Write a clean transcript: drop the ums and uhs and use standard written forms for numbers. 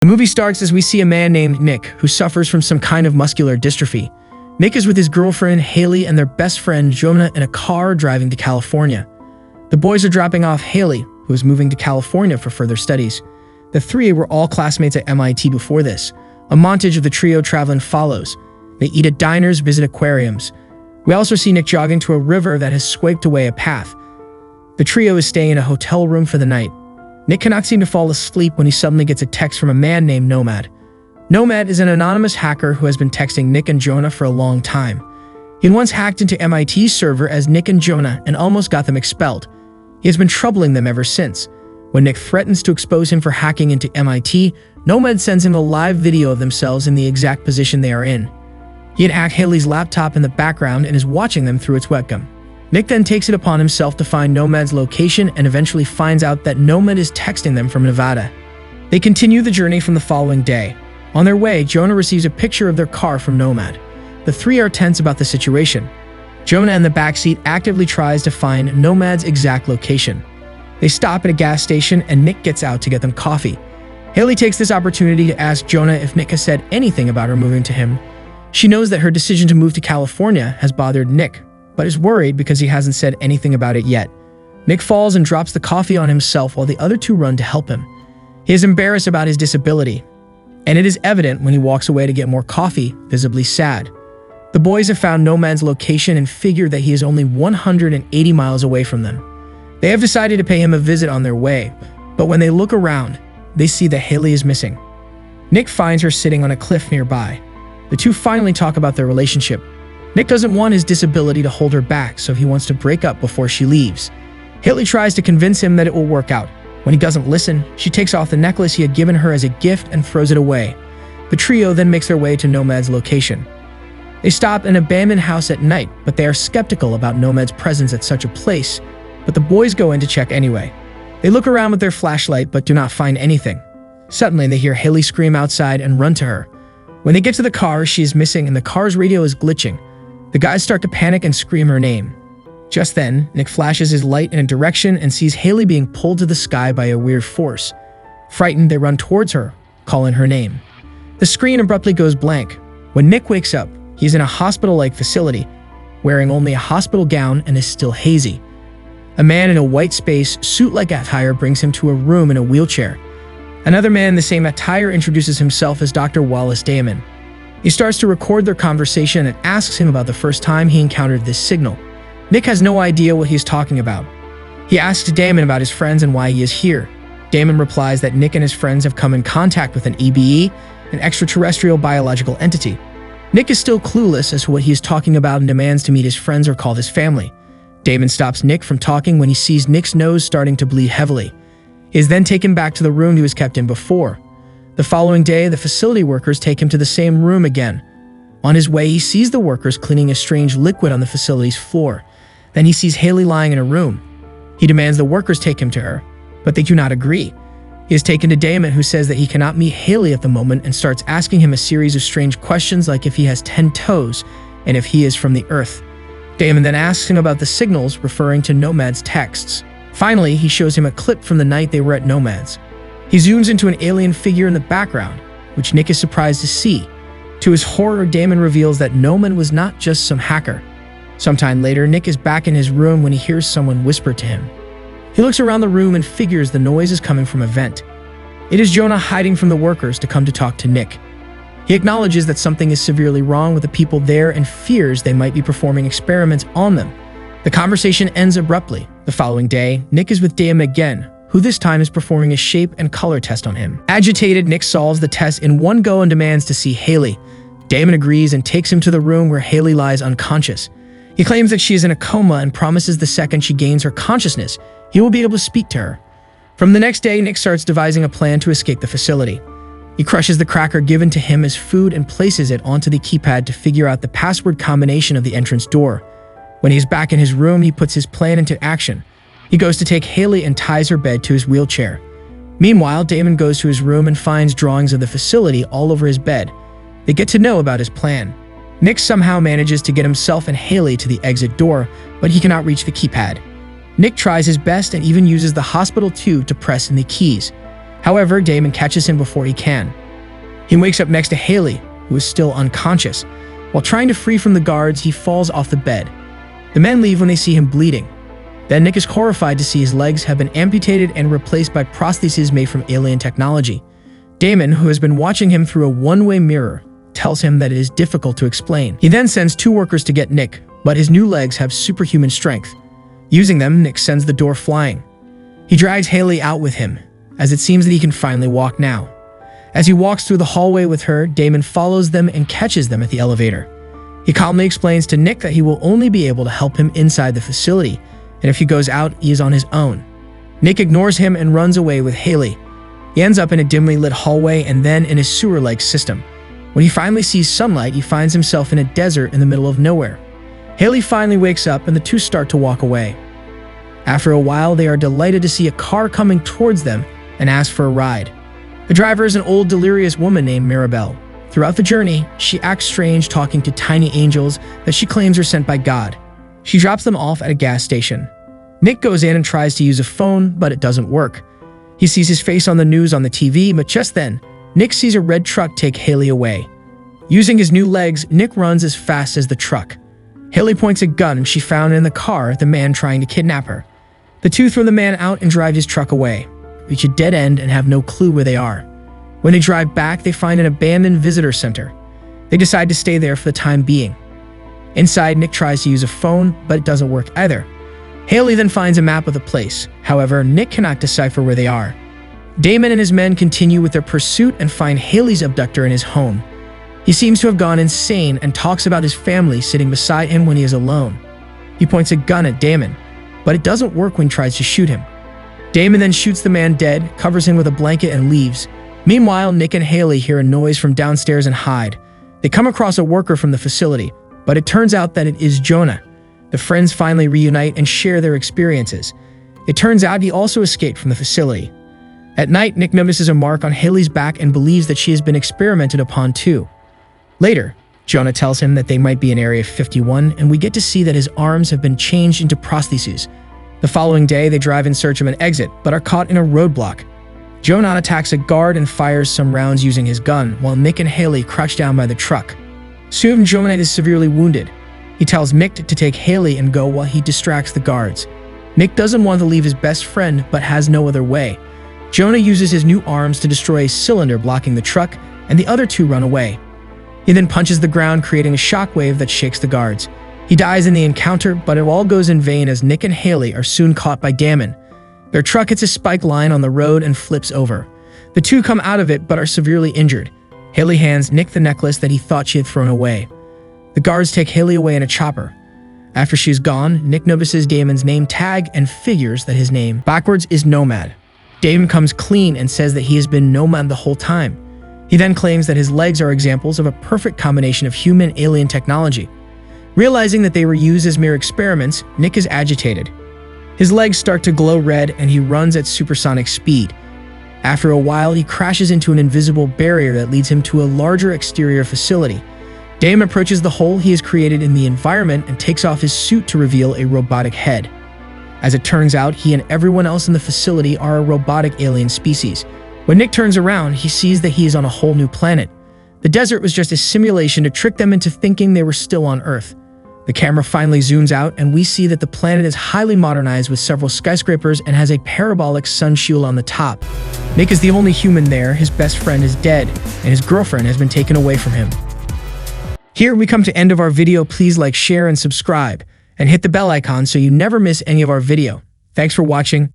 The movie starts as we see a man named Nick who suffers from some kind of muscular dystrophy. Nick is with his girlfriend, Haley, and their best friend, Jonah, in a car driving to California. The boys are dropping off Haley, who is moving to California for further studies. The three were all classmates at MIT before this. A montage of the trio traveling follows. They eat at diners, visit aquariums. We also see Nick jogging to a river that has scraped away a path. The trio is staying in a hotel room for the night. Nick cannot seem to fall asleep when he suddenly gets a text from a man named Nomad. Nomad is an anonymous hacker who has been texting Nick and Jonah for a long time. He had once hacked into MIT's server as Nick and Jonah and almost got them expelled. He has been troubling them ever since. When Nick threatens to expose him for hacking into MIT, Nomad sends him a live video of themselves in the exact position they are in. He had hacked Haley's laptop in the background and is watching them through its webcam. Nick then takes it upon himself to find Nomad's location and eventually finds out that Nomad is texting them from Nevada. They continue the journey from the following day. On their way, Jonah receives a picture of their car from Nomad. The three are tense about the situation. Jonah in the backseat actively tries to find Nomad's exact location. They stop at a gas station and Nick gets out to get them coffee. Haley takes this opportunity to ask Jonah if Nick has said anything about her moving to him. She knows that her decision to move to California has bothered Nick, but is worried because he hasn't said anything about it yet. Nick falls and drops the coffee on himself while the other two run to help him. He is embarrassed about his disability, and it is evident when he walks away to get more coffee, visibly sad. The boys have found Nomad's location and figure that he is only 180 miles away from them. They have decided to pay him a visit on their way, but when they look around, they see that Haley is missing. Nick finds her sitting on a cliff nearby. The two finally talk about their relationship. Nick doesn't want his disability to hold her back, so he wants to break up before she leaves. Haley tries to convince him that it will work out. When he doesn't listen, she takes off the necklace he had given her as a gift and throws it away. The trio then makes their way to Nomad's location. They stop in an abandoned house at night, but they are skeptical about Nomad's presence at such a place, but the boys go in to check anyway. They look around with their flashlight but do not find anything. Suddenly, they hear Haley scream outside and run to her. When they get to the car, she is missing and the car's radio is glitching. The guys start to panic and scream her name. Just then, Nick flashes his light in a direction and sees Haley being pulled to the sky by a weird force. Frightened, they run towards her, calling her name. The screen abruptly goes blank. When Nick wakes up, he's in a hospital-like facility, wearing only a hospital gown and is still hazy. A man in a white space suit-like attire brings him to a room in a wheelchair. Another man in the same attire introduces himself as Dr. Wallace Damon. He starts to record their conversation and asks him about the first time he encountered this signal. Nick has no idea what he's talking about. He asks Damon about his friends and why he is here. Damon replies that Nick and his friends have come in contact with an EBE, an extraterrestrial biological entity. Nick is still clueless as to what he is talking about and demands to meet his friends or call his family. Damon stops Nick from talking when he sees Nick's nose starting to bleed heavily. He is then taken back to the room he was kept in before. The following day, the facility workers take him to the same room again. On his way, he sees the workers cleaning a strange liquid on the facility's floor. Then he sees Haley lying in a room. He demands the workers take him to her, but they do not agree. He is taken to Damon, who says that he cannot meet Haley at the moment and starts asking him a series of strange questions like if he has 10 toes and if he is from the Earth. Damon then asks him about the signals, referring to Nomad's texts. Finally, he shows him a clip from the night they were at Nomad's. He zooms into an alien figure in the background, which Nick is surprised to see. To his horror, Damon reveals that Nomad was not just some hacker. Sometime later, Nick is back in his room when he hears someone whisper to him. He looks around the room and figures the noise is coming from a vent. It is Jonah hiding from the workers to come to talk to Nick. He acknowledges that something is severely wrong with the people there and fears they might be performing experiments on them. The conversation ends abruptly. The following day, Nick is with Damon again, who this time is performing a shape and color test on him. Agitated, Nick solves the test in one go and demands to see Haley. Damon agrees and takes him to the room where Haley lies unconscious. He claims that she is in a coma and promises the second she gains her consciousness, he will be able to speak to her. From the next day, Nick starts devising a plan to escape the facility. He crushes the cracker given to him as food and places it onto the keypad to figure out the password combination of the entrance door. When he's back in his room, he puts his plan into action. He goes to take Haley and ties her bed to his wheelchair. Meanwhile, Damon goes to his room and finds drawings of the facility all over his bed. They get to know about his plan. Nick somehow manages to get himself and Haley to the exit door, but he cannot reach the keypad. Nick tries his best and even uses the hospital tube to press in the keys. However, Damon catches him before he can. He wakes up next to Haley, who is still unconscious. While trying to free from the guards, he falls off the bed. The men leave when they see him bleeding. Then Nick is horrified to see his legs have been amputated and replaced by prostheses made from alien technology. Damon, who has been watching him through a one-way mirror, tells him that it is difficult to explain. He then sends 2 workers to get Nick, but his new legs have superhuman strength. Using them, Nick sends the door flying. He drags Haley out with him, as it seems that he can finally walk now. As he walks through the hallway with her, Damon follows them and catches them at the elevator. He calmly explains to Nick that he will only be able to help him inside the facility, and if he goes out, he is on his own. Nick ignores him and runs away with Haley. He ends up in a dimly lit hallway and then in a sewer-like system. When he finally sees sunlight, he finds himself in a desert in the middle of nowhere. Haley finally wakes up and the two start to walk away. After a while, they are delighted to see a car coming towards them and ask for a ride. The driver is an old, delirious woman named Mirabelle. Throughout the journey, she acts strange, talking to tiny angels that she claims are sent by God. She drops them off at a gas station. Nick goes in and tries to use a phone, but it doesn't work. He sees his face on the news on the TV, but just then, Nick sees a red truck take Haley away. Using his new legs, Nick runs as fast as the truck. Haley points a gun she found in the car at the man trying to kidnap her. The two throw the man out and drive his truck away, reach a dead end and have no clue where they are. When they drive back, they find an abandoned visitor center. They decide to stay there for the time being. Inside, Nick tries to use a phone, but it doesn't work either. Haley then finds a map of the place. However, Nick cannot decipher where they are. Damon and his men continue with their pursuit and find Haley's abductor in his home. He seems to have gone insane and talks about his family sitting beside him when he is alone. He points a gun at Damon, but it doesn't work when he tries to shoot him. Damon then shoots the man dead, covers him with a blanket and leaves. Meanwhile, Nick and Haley hear a noise from downstairs and hide. They come across a worker from the facility, but it turns out that it is Jonah. The friends finally reunite and share their experiences. It turns out he also escaped from the facility. At night, Nick notices a mark on Haley's back and believes that she has been experimented upon too. Later, Jonah tells him that they might be in Area 51, and we get to see that his arms have been changed into prostheses. The following day, they drive in search of an exit, but are caught in a roadblock. Jonah attacks a guard and fires some rounds using his gun, while Nick and Haley crouch down by the truck. Soon, Jonah is severely wounded. He tells Nick to take Haley and go while he distracts the guards. Nick doesn't want to leave his best friend, but has no other way. Jonah uses his new arms to destroy a cylinder blocking the truck, and the other two run away. He then punches the ground, creating a shockwave that shakes the guards. He dies in the encounter, but it all goes in vain as Nick and Haley are soon caught by Damon. Their truck hits a spike line on the road and flips over. The two come out of it but are severely injured. Haley hands Nick the necklace that he thought she had thrown away. The guards take Haley away in a chopper. After she's gone, Nick notices Damon's name tag and figures that his name backwards is Nomad. Damon comes clean and says that he has been Nomad the whole time. He then claims that his legs are examples of a perfect combination of human-alien technology. Realizing that they were used as mere experiments, Nick is agitated. His legs start to glow red and he runs at supersonic speed. After a while, he crashes into an invisible barrier that leads him to a larger exterior facility. Damon approaches the hole he has created in the environment and takes off his suit to reveal a robotic head. As it turns out, he and everyone else in the facility are a robotic alien species. When Nick turns around, he sees that he is on a whole new planet. The desert was just a simulation to trick them into thinking they were still on Earth. The camera finally zooms out and we see that the planet is highly modernized with several skyscrapers and has a parabolic sun shield on the top. Nick is the only human there, his best friend is dead, and his girlfriend has been taken away from him. Here we come to end of our video. Please like, share, and subscribe, and hit the bell icon so you never miss any of our video. Thanks for watching.